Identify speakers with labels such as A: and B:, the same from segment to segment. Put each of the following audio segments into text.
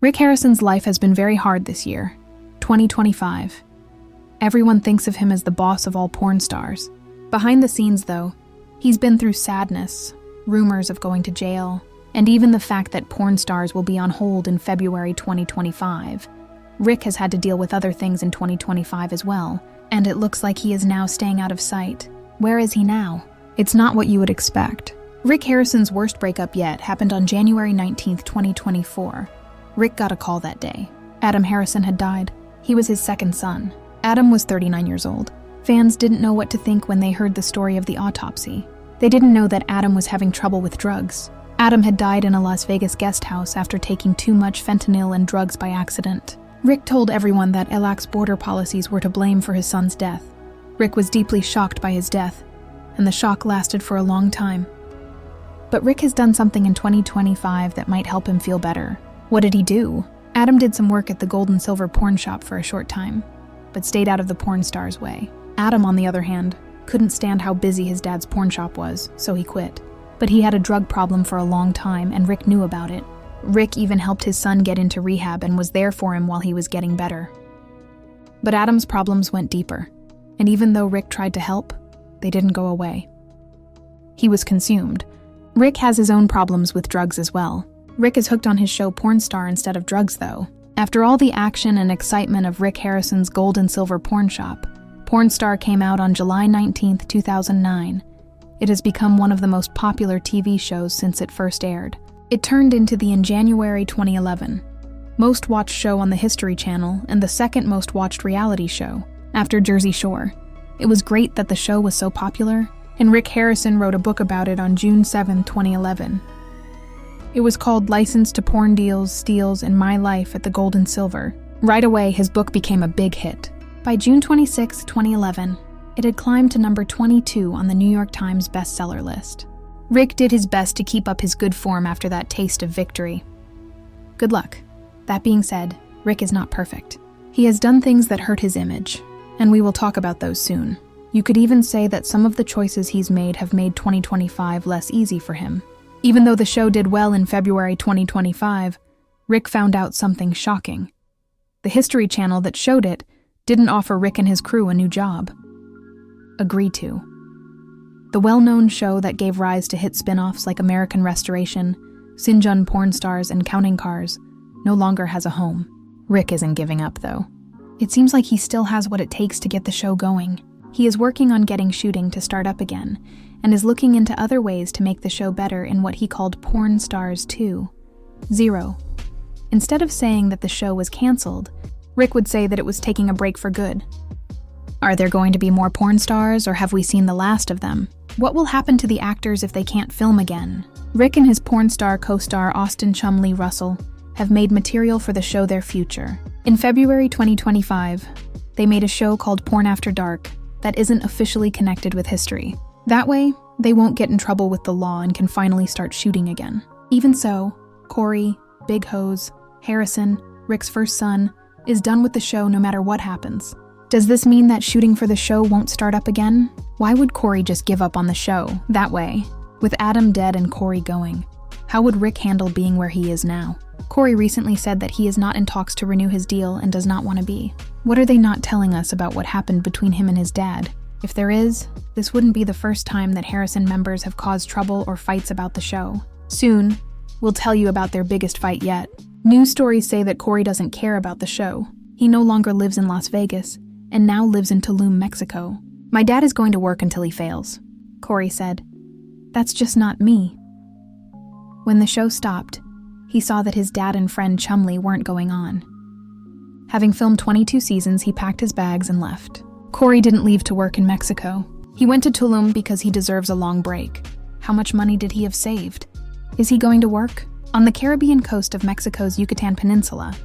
A: Rick Harrison's life has been very hard this year, 2025. Everyone thinks of him as the boss of all porn stars. Behind the scenes, though, he's been through sadness, rumors of going to jail, and even the fact that porn stars will be on hold in February 2025. Rick has had to deal with other things in 2025 as well, and it looks like he is now staying out of sight. Where is he now? It's not what you would expect. Rick Harrison's worst breakup yet happened on January 19th, 2024. Rick got a call that day. Adam Harrison had died. He was his second son. Adam was 39 years old. Fans didn't know what to think when they heard the story of the autopsy. They didn't know that Adam was having trouble with drugs. Adam had died in a Las Vegas guest house after taking too much fentanyl and drugs by accident. Rick told everyone that LAX border policies were to blame for his son's death. Rick was deeply shocked by his death, and the shock lasted for a long time. But Rick has done something in 2025 that might help him feel better. What did he do? Adam did some work at the Gold and Silver porn shop for a short time, but stayed out of the porn star's way. Adam, on the other hand, couldn't stand how busy his dad's porn shop was, so he quit. But he had a drug problem for a long time, and Rick knew about it. Rick even helped his son get into rehab and was there for him while he was getting better. But Adam's problems went deeper, and even though Rick tried to help, they didn't go away. He was consumed. Rick has his own problems with drugs as well. Rick is hooked on his show Porn Star instead of drugs, though. After all the action and excitement of Rick Harrison's Gold and Silver porn shop, Porn Star came out on July 19, 2009. It has become one of the most popular TV shows since it first aired. It turned into the in January 2011 most watched show on the History Channel and the second most watched reality show, after Jersey Shore. It was great that the show was so popular, and Rick Harrison wrote a book about it on June 7, 2011. It was called License to Porn Deals, Steals, and My Life at the Gold and Silver. Right away, his book became a big hit. By June 26, 2011, it had climbed to number 22 on the New York Times bestseller list. Rick did his best to keep up his good form after that taste of victory. Good luck. That being said, Rick is not perfect. He has done things that hurt his image, and we will talk about those soon. You could even say that some of the choices he's made have made 2025 less easy for him. Even though the show did well in February 2025, Rick found out something shocking. The History Channel that showed it didn't offer Rick and his crew a new job. Agree to. The well-known show that gave rise to hit spin-offs like American Restoration, Sinjun Porn Stars, and Counting Cars no longer has a home. Rick isn't giving up, though. It seems like he still has what it takes to get the show going. He is working on getting shooting to start up again, and is looking into other ways to make the show better in what he called Porn Stars 2.0. Instead of saying that the show was canceled, Rick would say that it was taking a break for good. Are there going to be more porn stars, or have we seen the last of them? What will happen to the actors if they can't film again? Rick and his porn star co-star Austin Chumley Russell have made material for the show their future. In February 2025, they made a show called Porn After Dark that isn't officially connected with history. That way, they won't get in trouble with the law and can finally start shooting again. Even so, Corey, Big Hose, Harrison, Rick's first son, is done with the show no matter what happens. Does this mean that shooting for the show won't start up again? Why would Corey just give up on the show that way? With Adam dead and Corey going, how would Rick handle being where he is now? Corey recently said that he is not in talks to renew his deal and does not want to be. What are they not telling us about what happened between him and his dad? If there is, this wouldn't be the first time that Harrison members have caused trouble or fights about the show. Soon, we'll tell you about their biggest fight yet. News stories say that Corey doesn't care about the show. He no longer lives in Las Vegas, and now lives in Tulum, Mexico. My dad is going to work until he fails, Corey said. That's just not me. When the show stopped, he saw that his dad and friend Chumley weren't going on. Having filmed 22 seasons, he packed his bags and left. Corey didn't leave to work in Mexico. He went to Tulum because he deserves a long break. How much money did he have saved? Is he going to work? On the Caribbean coast of Mexico's Yucatan Peninsula,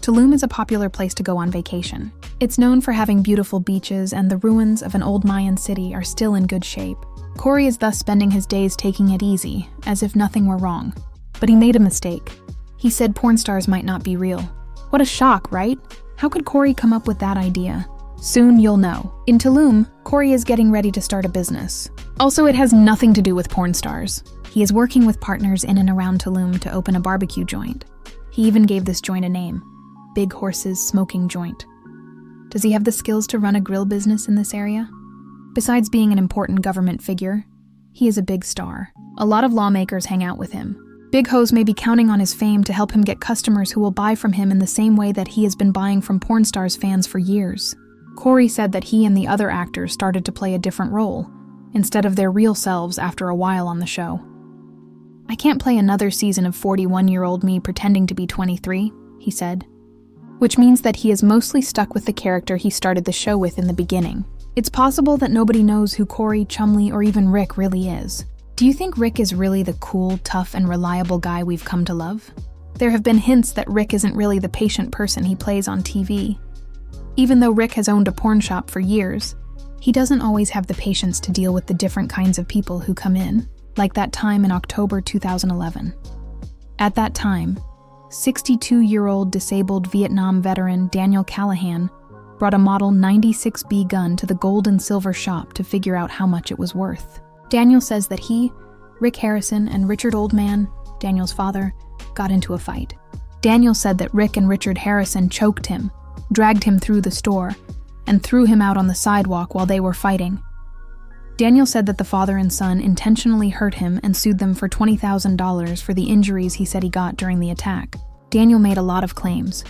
A: Tulum is a popular place to go on vacation. It's known for having beautiful beaches, and the ruins of an old Mayan city are still in good shape. Corey is thus spending his days taking it easy, as if nothing were wrong. But he made a mistake. He said porn stars might not be real. What a shock, right? How could Corey come up with that idea? Soon you'll know. In Tulum, Corey is getting ready to start a business. Also, it has nothing to do with porn stars. He is working with partners in and around Tulum to open a barbecue joint. He even gave this joint a name, Big Horse's Smoking Joint. Does he have the skills to run a grill business in this area? Besides being an important government figure, he is a big star. A lot of lawmakers hang out with him. Big Hose may be counting on his fame to help him get customers who will buy from him in the same way that he has been buying from porn stars fans for years. Corey said that he and the other actors started to play a different role, instead of their real selves after a while on the show. "I can't play another season of 41-year-old me pretending to be 23, he said. Which means that he is mostly stuck with the character he started the show with in the beginning. It's possible that nobody knows who Corey, Chumlee, or even Rick really is. Do you think Rick is really the cool, tough, and reliable guy we've come to love? There have been hints that Rick isn't really the patient person he plays on TV. Even though Rick has owned a porn shop for years, he doesn't always have the patience to deal with the different kinds of people who come in, like that time in October 2011. At that time, 62-year-old disabled Vietnam veteran Daniel Callahan brought a Model 96B gun to the gold and silver shop to figure out how much it was worth. Daniel says that he, Rick Harrison, and Richard Oldman, Daniel's father, got into a fight. Daniel said that Rick and Richard Harrison choked him, dragged him through the store, and threw him out on the sidewalk while they were fighting. Daniel said that the father and son intentionally hurt him and sued them for $20,000 for the injuries he said he got during the attack. Daniel made a lot of claims,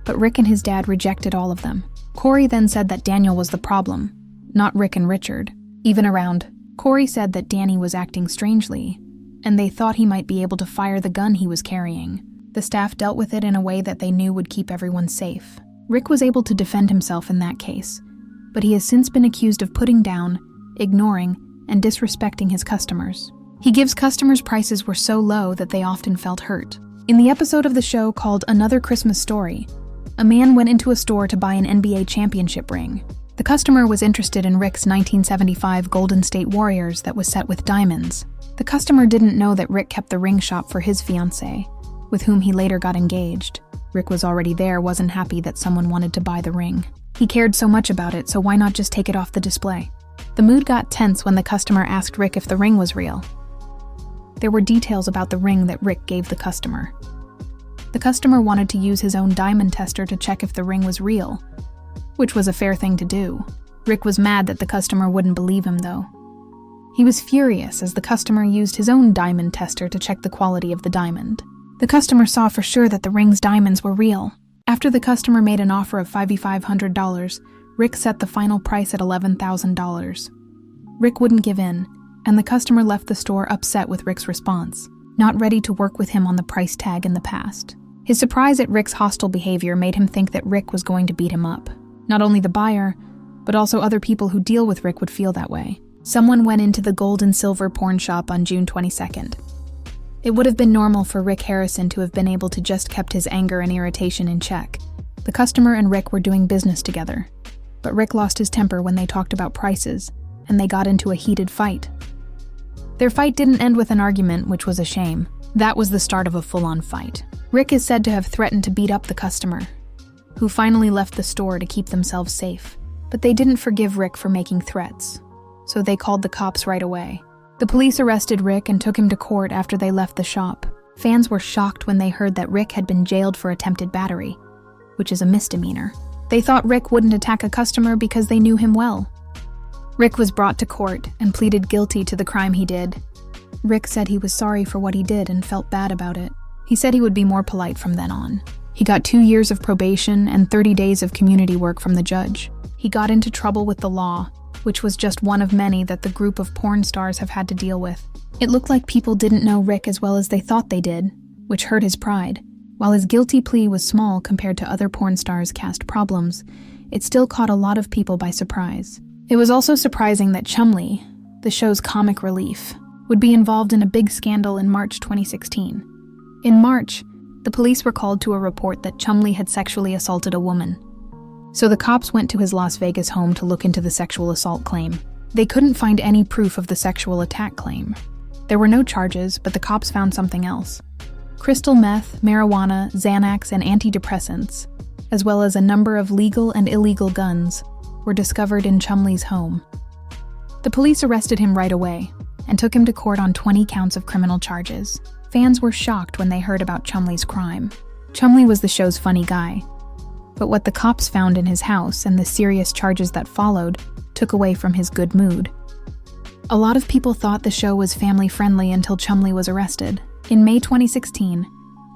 A: but Rick and his dad rejected all of them. Corey then said that Daniel was the problem, not Rick and Richard. Even around, Corey said that Danny was acting strangely, and they thought he might be able to fire the gun he was carrying. The staff dealt with it in a way that they knew would keep everyone safe. Rick was able to defend himself in that case, but he has since been accused of putting down, ignoring, and disrespecting his customers. He gives customers prices were so low that they often felt hurt. In the episode of the show called Another Christmas Story, a man went into a store to buy an NBA championship ring. The customer was interested in Rick's 1975 Golden State Warriors that was set with diamonds. The customer didn't know that Rick kept the ring shop for his fiancée, with whom he later got engaged. Rick was already there, wasn't happy that someone wanted to buy the ring. He cared so much about it, so why not just take it off the display? The mood got tense when the customer asked Rick if the ring was real. There were details about the ring that Rick gave the customer. The customer wanted to use his own diamond tester to check if the ring was real, which was a fair thing to do. Rick was mad that the customer wouldn't believe him, though. He was furious as the customer used his own diamond tester to check the quality of the diamond. The customer saw for sure that the ring's diamonds were real. After the customer made an offer of $5,500, Rick set the final price at $11,000. Rick wouldn't give in, and the customer left the store upset with Rick's response, not ready to work with him on the price tag in the past. His surprise at Rick's hostile behavior made him think that Rick was going to beat him up. Not only the buyer, but also other people who deal with Rick would feel that way. Someone went into the gold and silver porn shop on June 22nd. It would have been normal for Rick Harrison to have been able to just kept his anger and irritation in check. The customer and Rick were doing business together, but Rick lost his temper when they talked about prices, and they got into a heated fight. Their fight didn't end with an argument, which was a shame. That was the start of a full-on fight. Rick is said to have threatened to beat up the customer, who finally left the store to keep themselves safe. But they didn't forgive Rick for making threats, so they called the cops right away. The police arrested Rick and took him to court after they left the shop. Fans were shocked when they heard that Rick had been jailed for attempted battery, which is a misdemeanor. They thought Rick wouldn't attack a customer because they knew him well. Rick was brought to court and pleaded guilty to the crime he did. Rick said he was sorry for what he did and felt bad about it. He said he would be more polite from then on. He got 2 years of probation and 30 days of community work from the judge. He got into trouble with the law, which was just one of many that the group of porn stars have had to deal with. It looked like people didn't know Rick as well as they thought they did, which hurt his pride. While his guilty plea was small compared to other porn stars' cast problems, it still caught a lot of people by surprise. It was also surprising that Chumlee, the show's comic relief, would be involved in a big scandal in March 2016. In March, the police were called to a report that Chumlee had sexually assaulted a woman. So the cops went to his Las Vegas home to look into the sexual assault claim. They couldn't find any proof of the sexual attack claim. There were no charges, but the cops found something else. Crystal meth, marijuana, Xanax, and antidepressants, as well as a number of legal and illegal guns, were discovered in Chumlee's home. The police arrested him right away and took him to court on 20 counts of criminal charges. Fans were shocked when they heard about Chumlee's crime. Chumley was the show's funny guy. But what the cops found in his house and the serious charges that followed took away from his good mood. A lot of people thought the show was family-friendly until Chumley was arrested. In May 2016,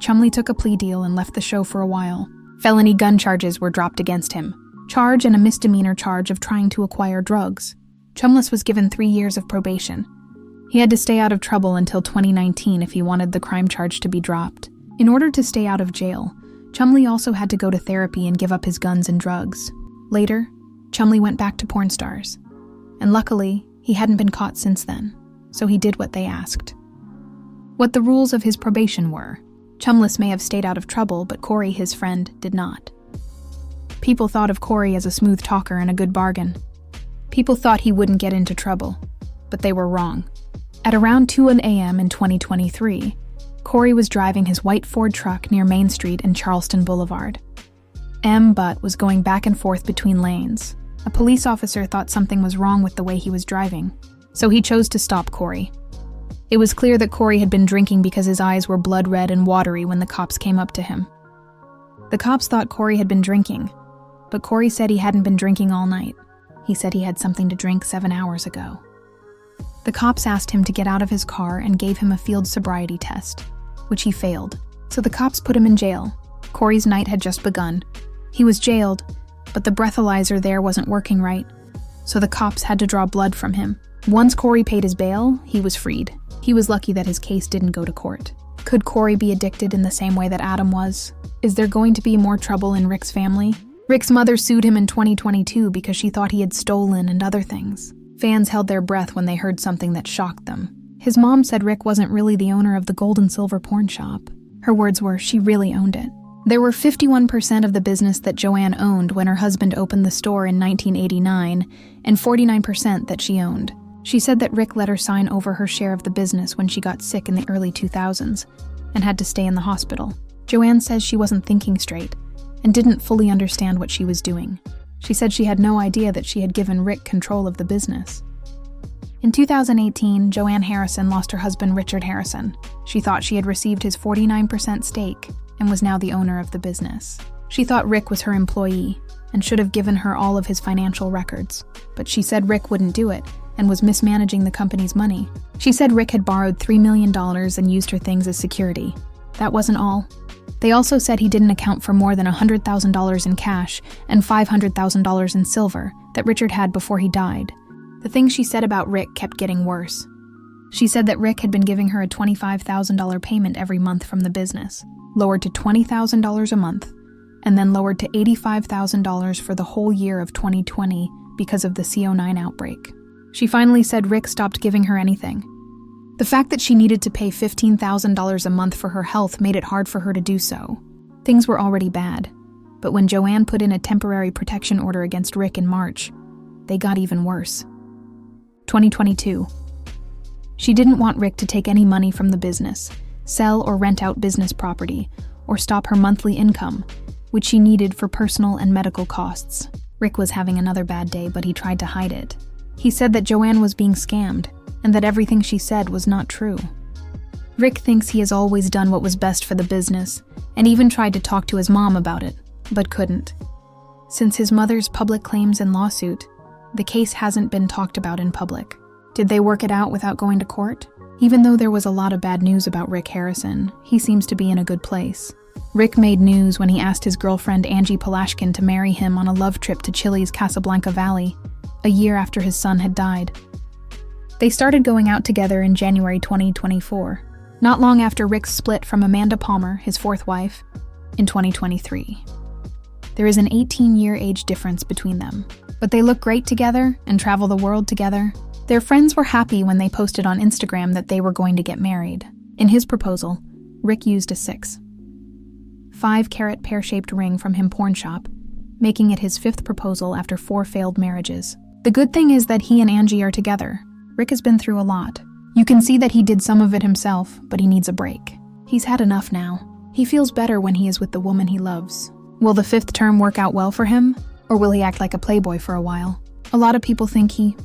A: Chumley took a plea deal and left the show for a while. Felony gun charges were dropped against him. Charge and a misdemeanor charge of trying to acquire drugs. Chumless was given 3 years of probation. He had to stay out of trouble until 2019 if he wanted the crime charge to be dropped. In order to stay out of jail, Chumley also had to go to therapy and give up his guns and drugs. Later, Chumley went back to porn stars. And luckily, he hadn't been caught since then, so he did what they asked. What the rules of his probation were: Chumless may have stayed out of trouble, but Corey, his friend, did not. People thought of Corey as a smooth talker and a good bargain. People thought he wouldn't get into trouble, but they were wrong. At around 2 a.m. in 2023, Corey was driving his white Ford truck near Main Street and Charleston Boulevard. M. Butt was going back and forth between lanes. A police officer thought something was wrong with the way he was driving, so he chose to stop Corey. It was clear that Corey had been drinking because his eyes were blood red and watery when the cops came up to him. The cops thought Corey had been drinking, but Corey said he hadn't been drinking all night. He said he had something to drink 7 hours ago. The cops asked him to get out of his car and gave him a field sobriety test, which he failed. So the cops put him in jail. Corey's night had just begun. He was jailed, but the breathalyzer there wasn't working right, so the cops had to draw blood from him. Once Corey paid his bail, he was freed. He was lucky that his case didn't go to court. Could Corey be addicted in the same way that Adam was? Is there going to be more trouble in Rick's family? Rick's mother sued him in 2022 because she thought he had stolen and other things. Fans held their breath when they heard something that shocked them. His mom said Rick wasn't really the owner of the gold and silver porn shop. Her words were, she really owned it. There were 51% of the business that Joanne owned when her husband opened the store in 1989, and 49% that she owned. She said that Rick let her sign over her share of the business when she got sick in the early 2000s and had to stay in the hospital. Joanne says she wasn't thinking straight and didn't fully understand what she was doing. She said she had no idea that she had given Rick control of the business. In 2018, Joanne Harrison lost her husband Richard Harrison. She thought she had received his 49% stake and was now the owner of the business. She thought Rick was her employee and should have given her all of his financial records, but she said Rick wouldn't do it and was mismanaging the company's money. She said Rick had borrowed $3 million and used her things as security. That wasn't all. They also said he didn't account for more than $100,000 in cash and $500,000 in silver that Richard had before he died. The things she said about Rick kept getting worse. She said that Rick had been giving her a $25,000 payment every month from the business, lowered to $20,000 a month, and then lowered to $85,000 for the whole year of 2020 because of the CO9 outbreak. She finally said Rick stopped giving her anything. The fact that she needed to pay $15,000 a month for her health made it hard for her to do so. Things were already bad, but when Joanne put in a temporary protection order against Rick in March, they got even worse. 2022. She didn't want Rick to take any money from the business, sell or rent out business property, or stop her monthly income, which she needed for personal and medical costs. Rick was having another bad day, but he tried to hide it. He said that Joanne was being scammed, and that everything she said was not true. Rick thinks he has always done what was best for the business, and even tried to talk to his mom about it, but couldn't. Since his mother's public claims and lawsuit, the case hasn't been talked about in public. Did they work it out without going to court? Even though there was a lot of bad news about Rick Harrison, he seems to be in a good place. Rick made news when he asked his girlfriend Angie Palashkin to marry him on a love trip to Chile's Casablanca Valley, a year after his son had died. They started going out together in January 2024, not long after Rick split from Amanda Palmer, his fourth wife, in 2023. There is an 18-year age difference between them, but they look great together and travel the world together. Their friends were happy when they posted on Instagram that they were going to get married. In his proposal, Rick used a 5-carat pear-shaped ring from him porn shop, making it his 5th proposal after 4 failed marriages. The good thing is that he and Angie are together. Rick has been through a lot. You can see that he did some of it himself, but he needs a break. He's had enough now. He feels better when he is with the woman he loves. Will the 5th term work out well for him? Or will he act like a playboy for a while? A lot of people think he